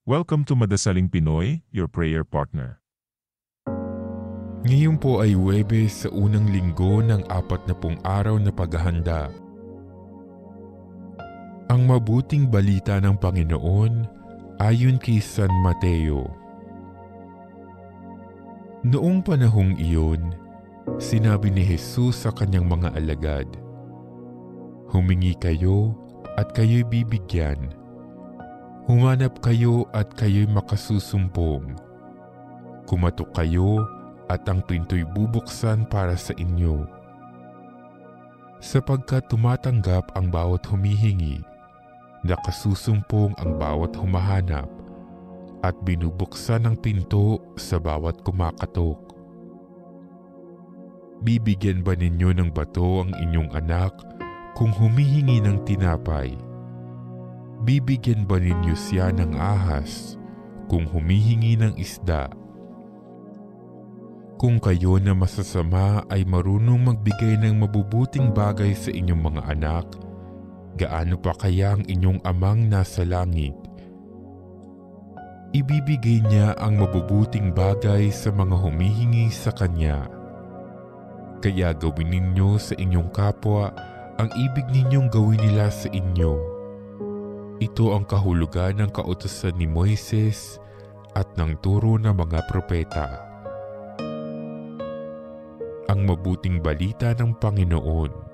Welcome to Madasaling Pinoy, your prayer partner. Ngayon po ay Huwebes sa unang linggo ng 40 araw na paghahanda. Ang mabuting balita ng Panginoon ayon kay San Mateo. Noong panahong iyon, sinabi ni Jesus sa kanyang mga alagad, "Humingi kayo at kayo'y bibigyan. Humanap kayo at kayo'y makasusumpong. Kumatok kayo at ang pinto'y bubuksan para sa inyo. Sapagkat tumatanggap ang bawat humihingi, nakasusumpong ang bawat humahanap, at binubuksan ang pinto sa bawat kumakatok. Bibigyan ba ninyo ng bato ang inyong anak kung humihingi ng tinapay? Bibigyan ba ninyo siya ng ahas kung humihingi ng isda? Kung kayo na masasama ay marunong magbigay ng mabubuting bagay sa inyong mga anak, gaano pa kaya ang inyong amang nasa langit? Ibibigay niya ang mabubuting bagay sa mga humihingi sa kanya. Kaya gawin ninyo sa inyong kapwa ang ibig ninyong gawin nila sa inyo. Ito ang kahulugan ng kautusan ni Moises at ng turo ng mga propeta." Ang mabuting balita ng Panginoon.